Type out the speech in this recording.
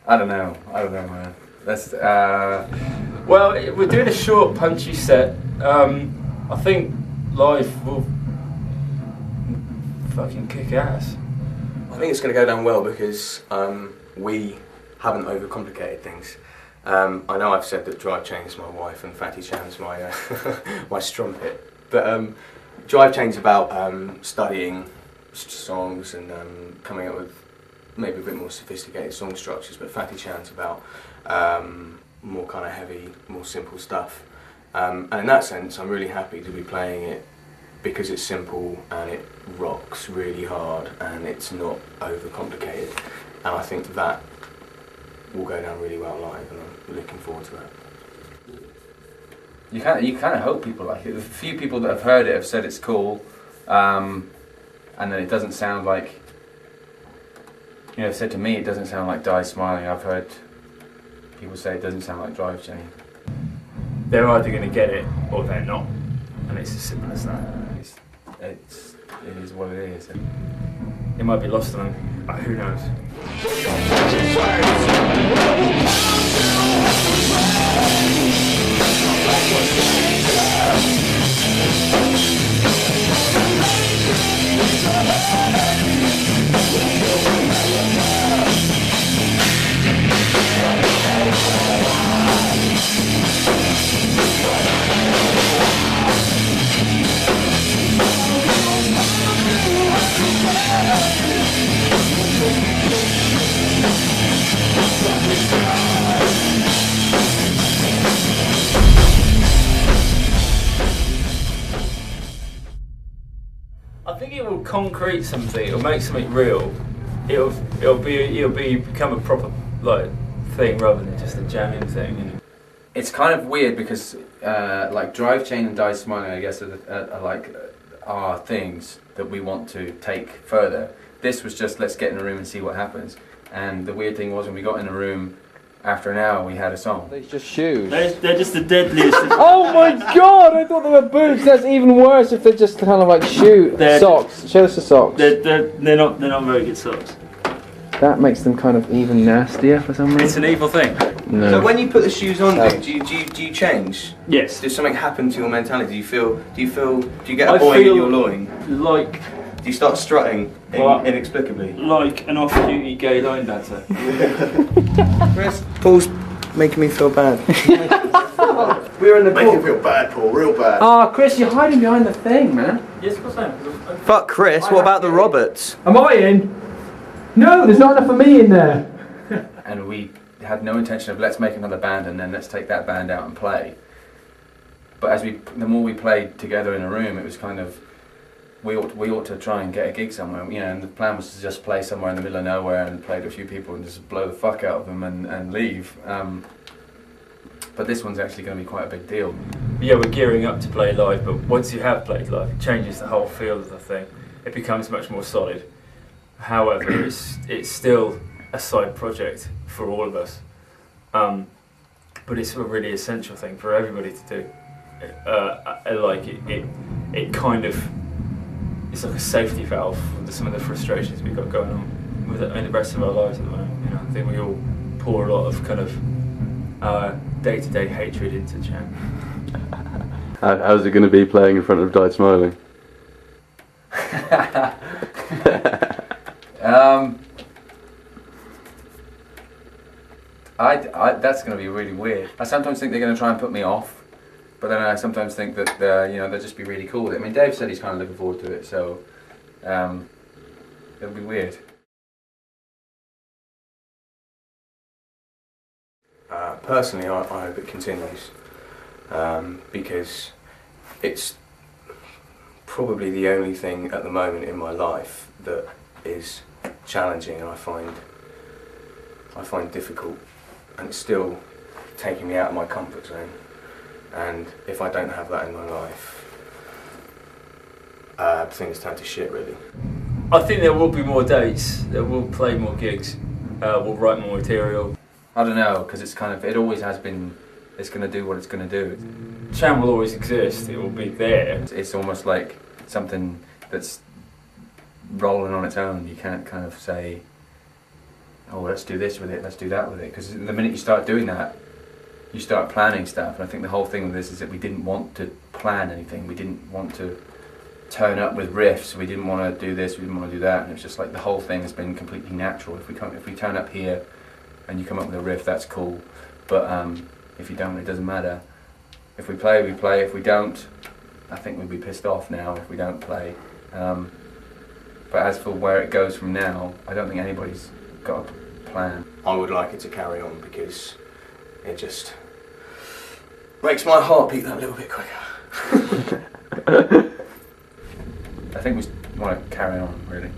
I don't know, man. That's Well, we're doing a short, punchy set. I think live will fucking kick ass. I think it's going to go down well because we haven't overcomplicated things. I know I've said that Drive Chain's my wife and Fatty Chan's my my strumpet, but Drive Chain's about studying songs and coming up with maybe a bit more sophisticated song structures, but Fatty Chan's about more kind of heavy, more simple stuff. And in that sense, I'm really happy to be playing it because it's simple and it rocks really hard and it's not overcomplicated. And I think that will go down really well live, and I'm looking forward to that. you kind of hope people like it. A few people that have heard it have said it's cool, and then it doesn't sound like. Said to me it doesn't sound like Die Smiling. I've heard people say it doesn't sound like Drive Chain. They're either going to get it or they're not, and it's as simple as that. It is what it is. It might be lost on them, but who knows? I think it will concrete something. It'll make something real. It'll become a proper thing rather than just a jamming thing. It's kind of weird because like Drive Chain and Die Smiling, I guess, are things that we want to take further. This was just let's get in a room and see what happens. And the weird thing was when we got in a room, after an hour we had a song. They're just shoes. They're just the deadliest. Oh my god! I thought they were boots. That's even worse if they're just kind of like socks. Show us the socks. They're not very good socks. That makes them kind of even nastier for some reason. It's an evil thing. No. So when you put the shoes on, do you change? Yes. Does something happen to your mentality? Do you get a boy in your loin? Like. Do you start strutting inexplicably? Like an off-duty gay line dancer. Chris, Paul's making me feel bad. We're in the Make you feel bad, Paul, real bad. Ah, Chris, you're hiding behind the thing, man. Yes, of course I am. Fuck Chris, what about the Roberts? Am I in? No, there's not enough for me in there. And we had no intention of let's make another band and then let's take that band out and play. But the more we played together in a room, it was kind of we ought to try and get a gig somewhere, and the plan was to just play somewhere in the middle of nowhere and play to a few people and just blow the fuck out of them and leave. But this one's actually going to be quite a big deal. Yeah, we're gearing up to play live, but once you have played live, it changes the whole feel of the thing. It becomes much more solid. However, it's still a side project for all of us, but it's a really essential thing for everybody to do. It's like a safety valve for some of the frustrations we've got going on with the rest of our lives at the moment. I think we all pour a lot of kind of day-to-day hatred into Cham. How's it going to be playing in front of Die Smiling? That's going to be really weird. I sometimes think they're going to try and put me off, but then I sometimes think that they'll just be really cool with it. I mean, Dave said he's kind of looking forward to it, so it'll be weird. Personally, I hope it continues because it's probably the only thing at the moment in my life that is challenging and I find difficult, and it's still taking me out of my comfort zone. And if I don't have that in my life, things turn to shit, really. I think there will be more dates. We'll play more gigs. We'll write more material. I don't know, because it always has been. It's going to do what it's going to do. Cham will always exist. It will be there. It's almost like something that's rolling on its own. You can't kind of say, oh, let's do this with it, let's do that with it. Because the minute you start doing that, you start planning stuff. And I think the whole thing with this is that we didn't want to plan anything. We didn't want to turn up with riffs. We didn't want to do this. We didn't want to do that. And it's just like the whole thing has been completely natural. If we turn up here and you come up with a riff, that's cool. But if you don't, it doesn't matter. If we play, we play. If we don't, I think we'd be pissed off now if we don't play. But as for where it goes from now, I don't think anybody's got a plan. I would like it to carry on because it just makes my heart beat that little bit quicker. I think we want to carry on, really.